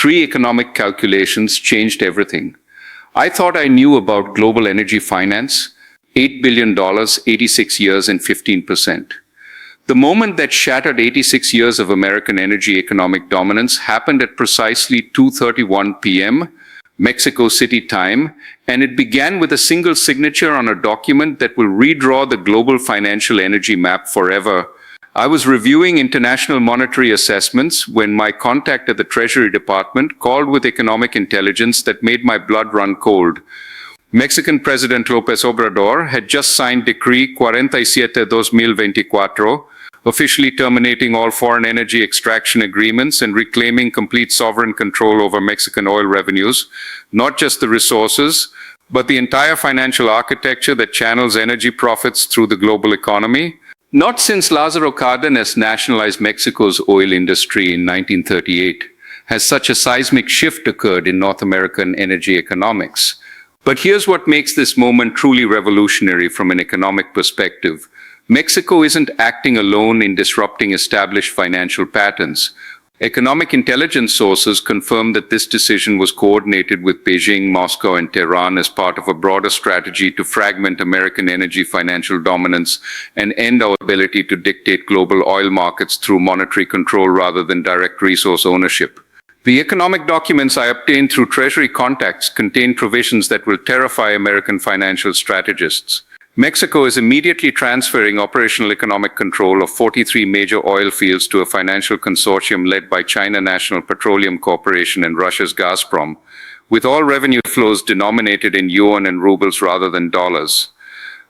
three economic calculations changed everything. I thought I knew about global energy finance, $8 billion, 86 years and 15%. The moment that shattered 86 years of American energy economic dominance happened at precisely 2:31 p.m. Mexico City time, and it began with a single signature on a document that will redraw the global financial energy map forever. I was reviewing international monetary assessments when my contact at the Treasury Department called with economic intelligence that made my blood run cold. Mexican President López Obrador had just signed Decree 47-2024, officially terminating all foreign energy extraction agreements and reclaiming complete sovereign control over Mexican oil revenues, not just the resources, but the entire financial architecture that channels energy profits through the global economy. Not since Lázaro Cárdenas nationalized Mexico's oil industry in 1938 has such a seismic shift occurred in North American energy economics. But here's what makes this moment truly revolutionary from an economic perspective. Mexico isn't acting alone in disrupting established financial patterns. Economic intelligence sources confirm that this decision was coordinated with Beijing, Moscow, and Tehran as part of a broader strategy to fragment American energy financial dominance and end our ability to dictate global oil markets through monetary control rather than direct resource ownership. The economic documents I obtained through Treasury contacts contain provisions that will terrify American financial strategists. Mexico is immediately transferring operational economic control of 43 major oil fields to a financial consortium led by China National Petroleum Corporation and Russia's Gazprom, with all revenue flows denominated in yuan and rubles rather than dollars.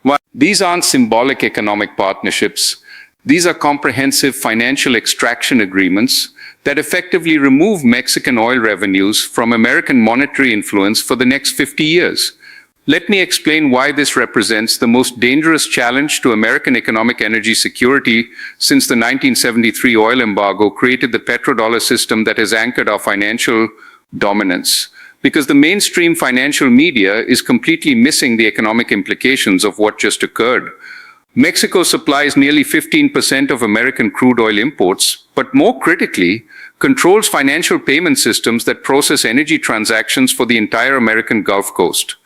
While these aren't symbolic economic partnerships, these are comprehensive financial extraction agreements that effectively remove Mexican oil revenues from American monetary influence for the next 50 years. Let me explain why this represents the most dangerous challenge to American economic energy security since the 1973 oil embargo created the petrodollar system that has anchored our financial dominance. Because the mainstream financial media is completely missing the economic implications of what just occurred. Mexico supplies nearly 15% of American crude oil imports, but more critically, controls financial payment systems that process energy transactions for the entire American Gulf Coast.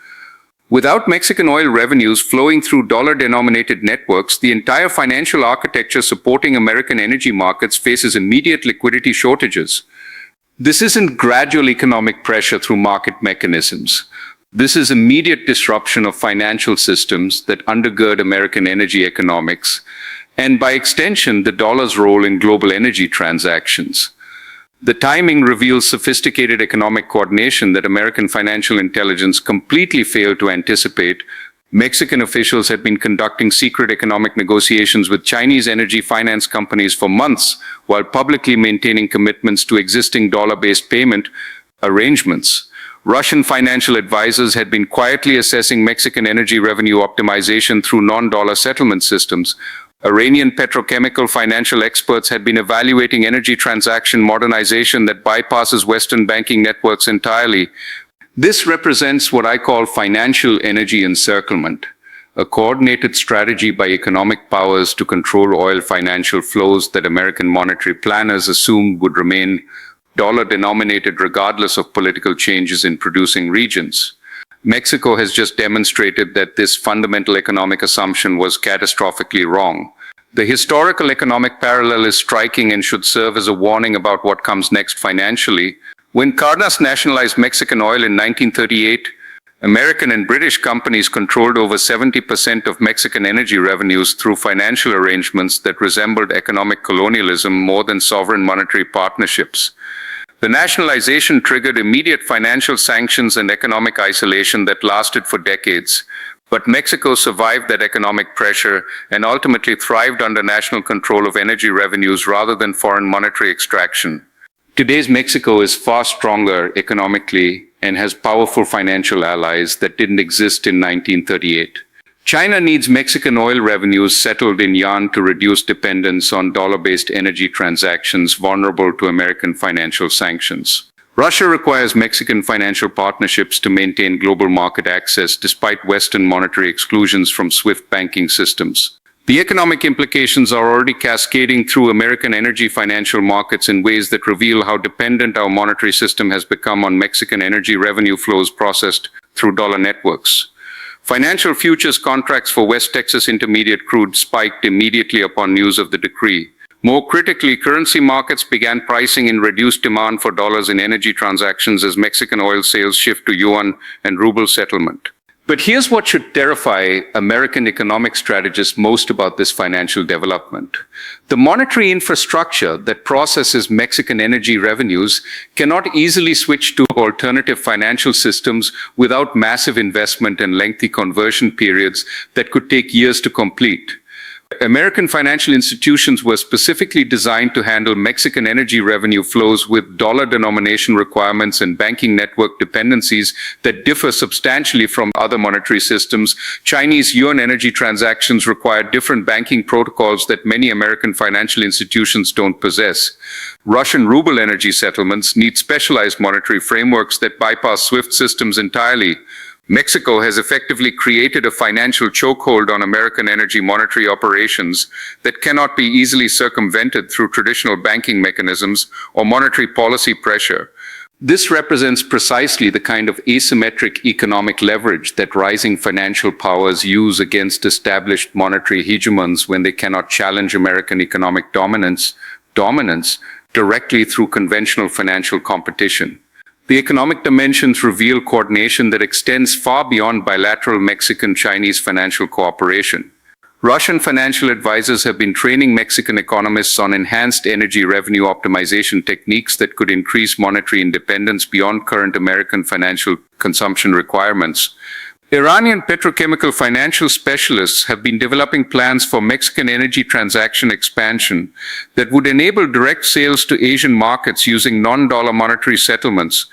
Without Mexican oil revenues flowing through dollar-denominated networks, the entire financial architecture supporting American energy markets faces immediate liquidity shortages. This isn't gradual economic pressure through market mechanisms. This is immediate disruption of financial systems that undergird American energy economics, and by extension, the dollar's role in global energy transactions. The timing reveals sophisticated economic coordination that American financial intelligence completely failed to anticipate. Mexican officials had been conducting secret economic negotiations with Chinese energy finance companies for months, while publicly maintaining commitments to existing dollar-based payment arrangements. Russian financial advisors had been quietly assessing Mexican energy revenue optimization through non-dollar settlement systems. Iranian petrochemical financial experts had been evaluating energy transaction modernization that bypasses Western banking networks entirely. This represents what I call financial energy encirclement, a coordinated strategy by economic powers to control oil financial flows that American monetary planners assumed would remain dollar-denominated regardless of political changes in producing regions. Mexico has just demonstrated that this fundamental economic assumption was catastrophically wrong. The historical economic parallel is striking and should serve as a warning about what comes next financially. When Cárdenas nationalized Mexican oil in 1938, American and British companies controlled over 70% of Mexican energy revenues through financial arrangements that resembled economic colonialism more than sovereign monetary partnerships. The nationalization triggered immediate financial sanctions and economic isolation that lasted for decades. But Mexico survived that economic pressure and ultimately thrived under national control of energy revenues rather than foreign monetary extraction. Today's Mexico is far stronger economically and has powerful financial allies that didn't exist in 1938. China needs Mexican oil revenues settled in yuan to reduce dependence on dollar-based energy transactions vulnerable to American financial sanctions. Russia requires Mexican financial partnerships to maintain global market access despite Western monetary exclusions from SWIFT banking systems. The economic implications are already cascading through American energy financial markets in ways that reveal how dependent our monetary system has become on Mexican energy revenue flows processed through dollar networks. Financial futures contracts for West Texas Intermediate crude spiked immediately upon news of the decree. More critically, currency markets began pricing in reduced demand for dollars in energy transactions as Mexican oil sales shift to yuan and ruble settlement. But here's what should terrify American economic strategists most about this financial development. The monetary infrastructure that processes Mexican energy revenues cannot easily switch to alternative financial systems without massive investment and lengthy conversion periods that could take years to complete. American financial institutions were specifically designed to handle Mexican energy revenue flows with dollar denomination requirements and banking network dependencies that differ substantially from other monetary systems. Chinese yuan energy transactions require different banking protocols that many American financial institutions don't possess. Russian ruble energy settlements need specialized monetary frameworks that bypass SWIFT systems entirely. Mexico has effectively created a financial chokehold on American energy monetary operations that cannot be easily circumvented through traditional banking mechanisms or monetary policy pressure. This represents precisely the kind of asymmetric economic leverage that rising financial powers use against established monetary hegemons when they cannot challenge American economic dominance directly through conventional financial competition. The economic dimensions reveal coordination that extends far beyond bilateral Mexican-Chinese financial cooperation. Russian financial advisors have been training Mexican economists on enhanced energy revenue optimization techniques that could increase monetary independence beyond current American financial consumption requirements. Iranian petrochemical financial specialists have been developing plans for Mexican energy transaction expansion that would enable direct sales to Asian markets using non-dollar monetary settlements.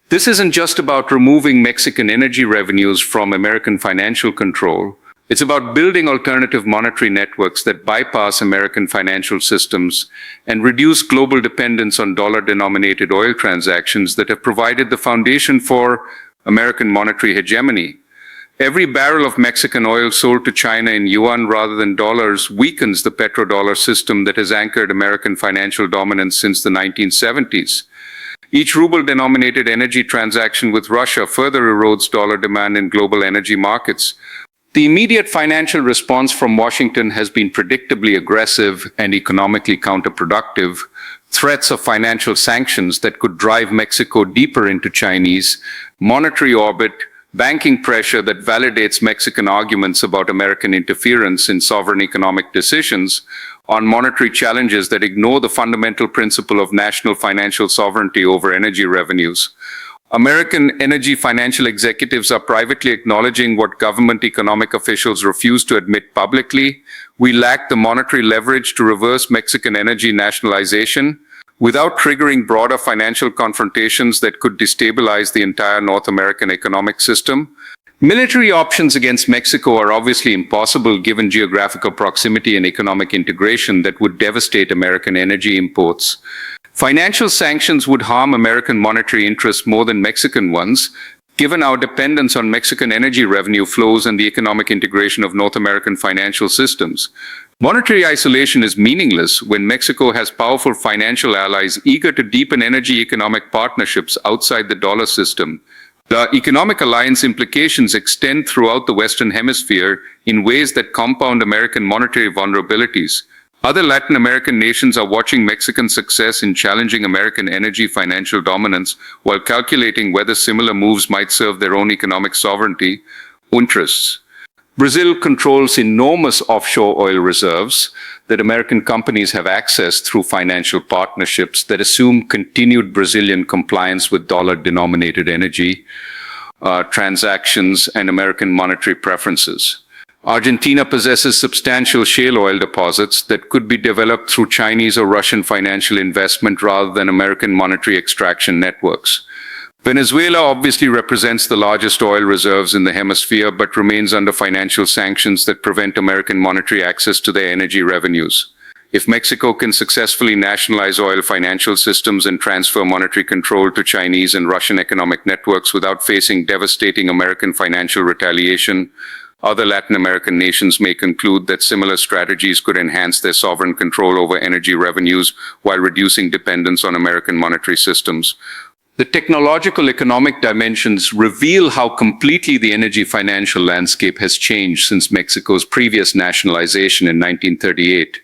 This isn't just about removing Mexican energy revenues from American financial control. It's about building alternative monetary networks that bypass American financial systems and reduce global dependence on dollar-denominated oil transactions that have provided the foundation for American monetary hegemony. Every barrel of Mexican oil sold to China in yuan rather than dollars weakens the petrodollar system that has anchored American financial dominance since the 1970s. Each ruble-denominated energy transaction with Russia further erodes dollar demand in global energy markets. The immediate financial response from Washington has been predictably aggressive and economically counterproductive. Threats of financial sanctions that could drive Mexico deeper into Chinese monetary orbit, banking pressure that validates Mexican arguments about American interference in sovereign economic decisions, on monetary challenges that ignore the fundamental principle of national financial sovereignty over energy revenues. American energy financial executives are privately acknowledging what government economic officials refuse to admit publicly. We lack the monetary leverage to reverse Mexican energy nationalization without triggering broader financial confrontations that could destabilize the entire North American economic system. Military options against Mexico are obviously impossible given geographical proximity and economic integration that would devastate American energy imports. Financial sanctions would harm American monetary interests more than Mexican ones, given our dependence on Mexican energy revenue flows and the economic integration of North American financial systems. Monetary isolation is meaningless when Mexico has powerful financial allies eager to deepen energy economic partnerships outside the dollar system. The economic alliance implications extend throughout the Western Hemisphere in ways that compound American monetary vulnerabilities. Other Latin American nations are watching Mexican success in challenging American energy financial dominance while calculating whether similar moves might serve their own economic sovereignty interests. Brazil controls enormous offshore oil reserves that American companies have accessed through financial partnerships that assume continued Brazilian compliance with dollar-denominated energy transactions and American monetary preferences. Argentina possesses substantial shale oil deposits that could be developed through Chinese or Russian financial investment rather than American monetary extraction networks. Venezuela obviously represents the largest oil reserves in the hemisphere, but remains under financial sanctions that prevent American monetary access to their energy revenues. If Mexico can successfully nationalize oil financial systems and transfer monetary control to Chinese and Russian economic networks without facing devastating American financial retaliation, Other Latin American nations may conclude that similar strategies could enhance their sovereign control over energy revenues while reducing dependence on American monetary systems. The technological economic dimensions reveal how completely the energy financial landscape has changed since Mexico's previous nationalization in 1938.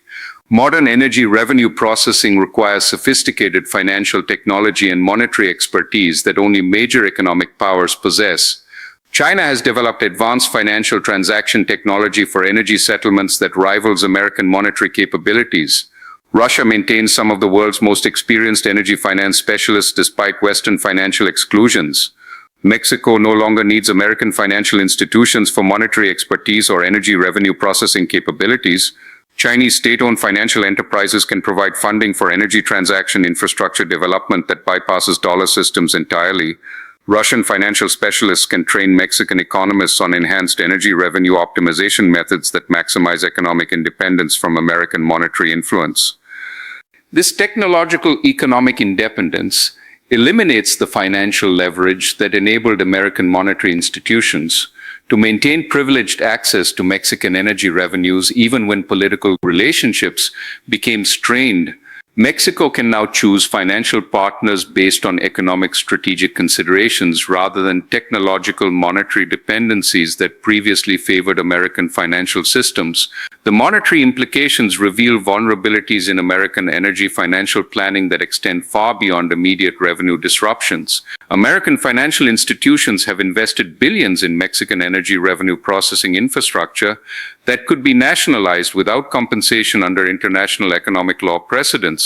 Modern energy revenue processing requires sophisticated financial technology and monetary expertise that only major economic powers possess. China has developed advanced financial transaction technology for energy settlements that rivals American monetary capabilities. Russia maintains some of the world's most experienced energy finance specialists despite Western financial exclusions. Mexico no longer needs American financial institutions for monetary expertise or energy revenue processing capabilities. Chinese state-owned financial enterprises can provide funding for energy transaction infrastructure development that bypasses dollar systems entirely. Russian financial specialists can train Mexican economists on enhanced energy revenue optimization methods that maximize economic independence from American monetary influence. This technological economic independence eliminates the financial leverage that enabled American monetary institutions to maintain privileged access to Mexican energy revenues even when political relationships became strained. Mexico can now choose financial partners based on economic strategic considerations rather than technological monetary dependencies that previously favored American financial systems. The monetary implications reveal vulnerabilities in American energy financial planning that extend far beyond immediate revenue disruptions. American financial institutions have invested billions in Mexican energy revenue processing infrastructure that could be nationalized without compensation under international economic law precedents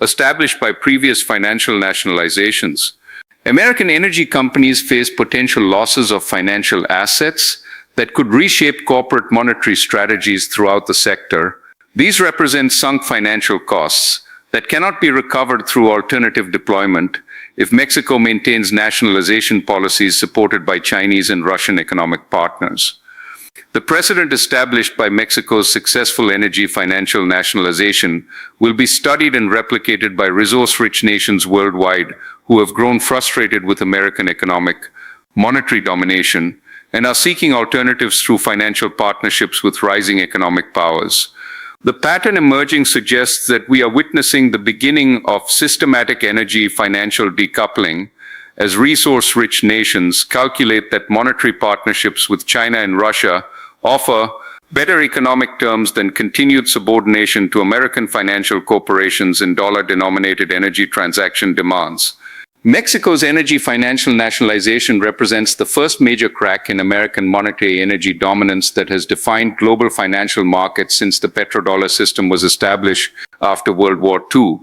established by previous financial nationalizations. American energy companies face potential losses of financial assets that could reshape corporate monetary strategies throughout the sector. These represent sunk financial costs that cannot be recovered through alternative deployment if Mexico maintains nationalization policies supported by Chinese and Russian economic partners. The precedent established by Mexico's successful energy financial nationalization will be studied and replicated by resource-rich nations worldwide who have grown frustrated with American economic, monetary domination and are seeking alternatives through financial partnerships with rising economic powers. The pattern emerging suggests that we are witnessing the beginning of systematic energy financial decoupling as resource-rich nations calculate that monetary partnerships with China and Russia offer better economic terms than continued subordination to American financial corporations and dollar-denominated energy transaction demands. Mexico's energy financial nationalization represents the first major crack in American monetary energy dominance that has defined global financial markets since the petrodollar system was established after World War II.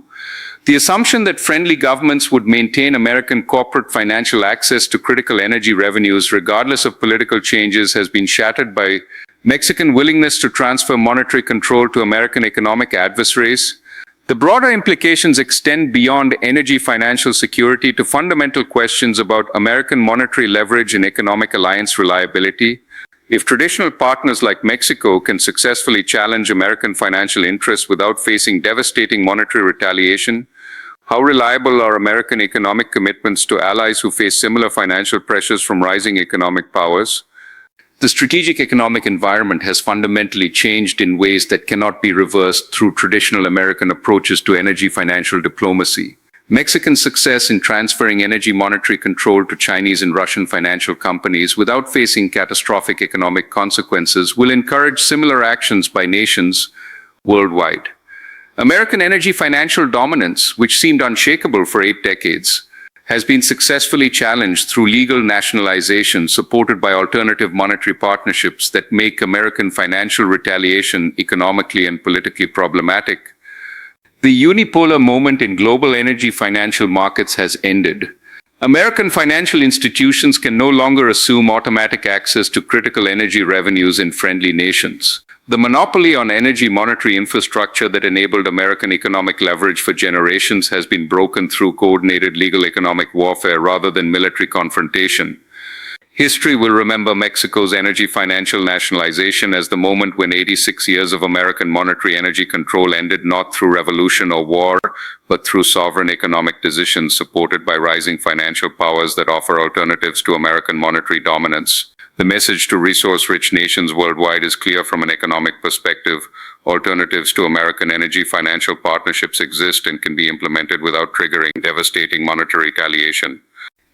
The assumption that friendly governments would maintain American corporate financial access to critical energy revenues regardless of political changes has been shattered by Mexican willingness to transfer monetary control to American economic adversaries. The broader implications extend beyond energy financial security to fundamental questions about American monetary leverage and economic alliance reliability. If traditional partners like Mexico can successfully challenge American financial interests without facing devastating monetary retaliation, how reliable are American economic commitments to allies who face similar financial pressures from rising economic powers? The strategic economic environment has fundamentally changed in ways that cannot be reversed through traditional American approaches to energy financial diplomacy. Mexican success in transferring energy monetary control to Chinese and Russian financial companies without facing catastrophic economic consequences will encourage similar actions by nations worldwide. American energy financial dominance, which seemed unshakable for 8 decades, has been successfully challenged through legal nationalization supported by alternative monetary partnerships that make American financial retaliation economically and politically problematic. The unipolar moment in global energy financial markets has ended. American financial institutions can no longer assume automatic access to critical energy revenues in friendly nations. The monopoly on energy monetary infrastructure that enabled American economic leverage for generations has been broken through coordinated legal economic warfare rather than military confrontation. History will remember Mexico's energy financial nationalization as the moment when 86 years of American monetary energy control ended not through revolution or war, but through sovereign economic decisions supported by rising financial powers that offer alternatives to American monetary dominance. The message to resource-rich nations worldwide is clear from an economic perspective. Alternatives to American energy financial partnerships exist and can be implemented without triggering devastating monetary retaliation.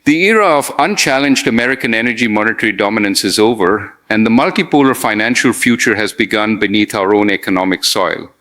The era of unchallenged American energy monetary dominance is over, and the multipolar financial future has begun beneath our own economic soil.